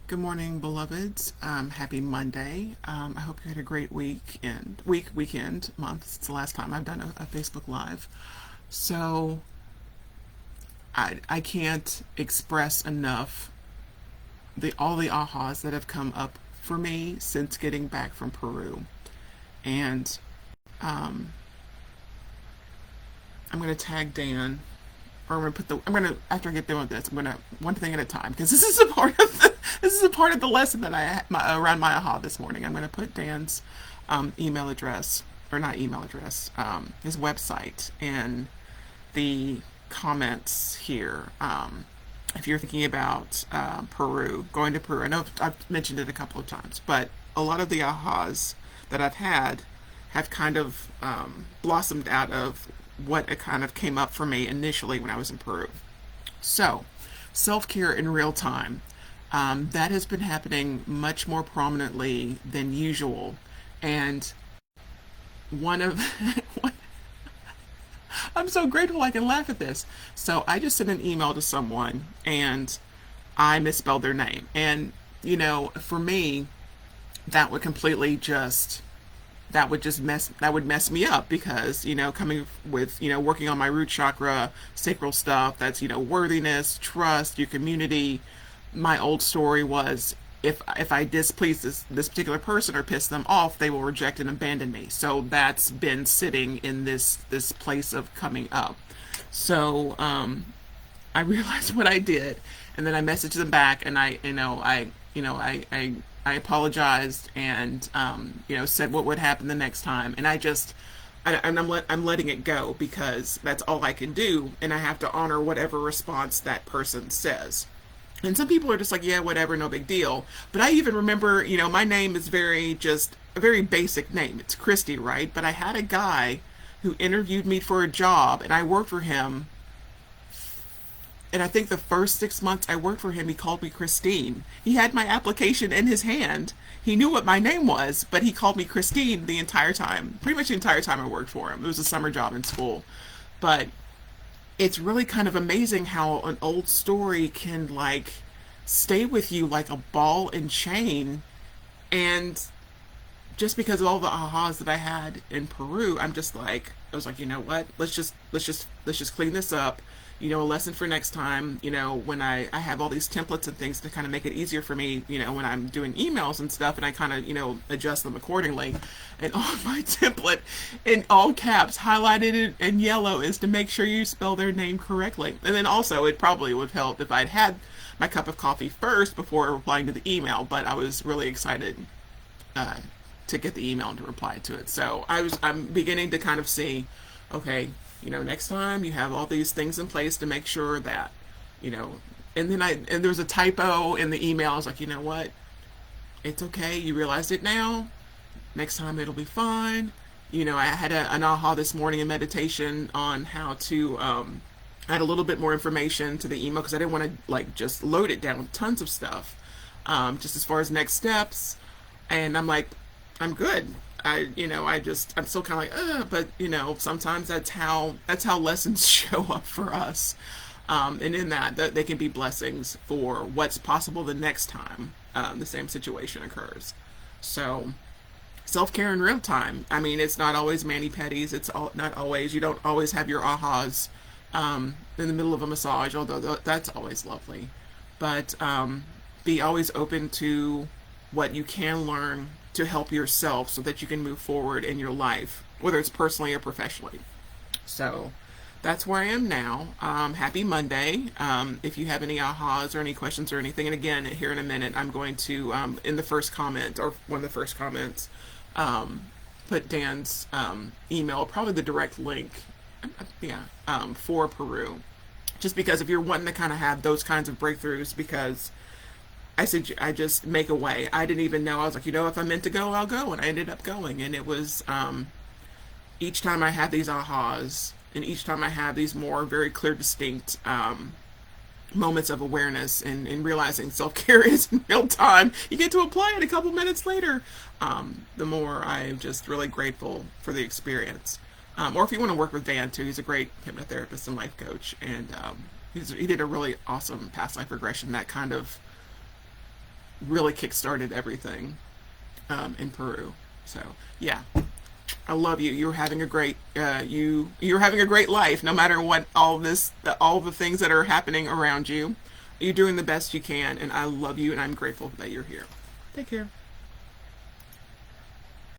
Good morning, beloveds. Happy Monday. I hope you had a great weekend, month. It's the last time I've done a Facebook Live. So I can't express enough all the ahas that have come up for me since getting back from Peru. And um, I'm gonna tag Dan, or I'm gonna after I get done with this, I'm gonna one thing at a time because this is a part of the lesson that around my aha this morning. I'm gonna put Dan's email address, or not email address, his website in the comments here. If you're thinking about Peru, going to Peru, I know I've mentioned it a couple of times, but a lot of the ahas that I've had have kind of blossomed out of what it kind of came up for me initially when I was in Peru. So, self care in real time. That has been happening much more prominently than usual. And one of, I'm so grateful I can laugh at this. So, I just sent an email to someone and I misspelled their name. And, for me, that would completely just that would mess me up because coming with working on my root chakra sacral stuff, that's worthiness, trust, your community. My old story was, if I displease this particular person or piss them off, they will reject and abandon me. So that's been sitting in this place of coming up. So I realized what I did, and then I messaged them back, and I apologized and said what would happen the next time, and I'm letting it go because that's all I can do, and I have to honor whatever response that person says. And some people are just like, yeah, whatever, no big deal. But I even remember, my name is just a very basic name. It's Kristie, right? But I had a guy who interviewed me for a job, and I worked for him, and I think the first 6 months I worked for him, he called me Christine. He had my application in his hand. He knew what my name was, but he called me Christine the entire time. Pretty much the entire time I worked for him. It was a summer job in school. But it's really kind of amazing how an old story can stay with you like a ball and chain. And just because of all the ahas that I had in Peru, I was like, you know what? Let's just clean this up. A lesson for next time. When I have all these templates and things to kind of make it easier for me. When I'm doing emails and stuff, and I kind of adjust them accordingly. And on my template, in all caps, highlighted in yellow, is to make sure you spell their name correctly. And then also, it probably would help if I'd had my cup of coffee first before replying to the email. But I was really excited uh, to get the email and to reply to it. So I'm beginning to kind of see, okay, next time you have all these things in place to make sure that, you know, and there was a typo in the email. I was like, you know what? It's okay. You realized it now. Next time it'll be fine. I had an aha this morning in meditation on how to add a little bit more information to the email because I didn't want to just load it down with tons of stuff. Just as far as next steps, and I'm like, I'm good. I'm still kind of but sometimes that's how lessons show up for us, and in that they can be blessings for what's possible the next time the same situation occurs. So self care in real time. I mean, it's not always mani pedis. Not always. You don't always have your ahas in the middle of a massage, although that's always lovely. But be always open to what you can learn to help yourself so that you can move forward in your life, whether it's personally or professionally. So that's where I am now. Happy Monday. If you have any ahas or any questions or anything, and again, here in a minute, I'm going to, in the first comment, or one of the first comments, put Dan's email, probably the direct link, for Peru. Just because if you're wanting to kind of have those kinds of breakthroughs, because I said I just make a way. I didn't even know. I was like, if I'm meant to go, I'll go, and I ended up going. And it was each time I have these ahas, and each time I have these more very clear, distinct moments of awareness and realizing self care is in real time. You get to apply it a couple minutes later. The more I'm just really grateful for the experience. Or if you want to work with Van too, he's a great hypnotherapist and life coach, and he did a really awesome past life regression that kind of really kick-started everything in Peru. So yeah, I love you. You're having a great you're having a great life, no matter what all the things that are happening around you. You're doing the best you can, and I love you, and I'm grateful that you're here. Take care.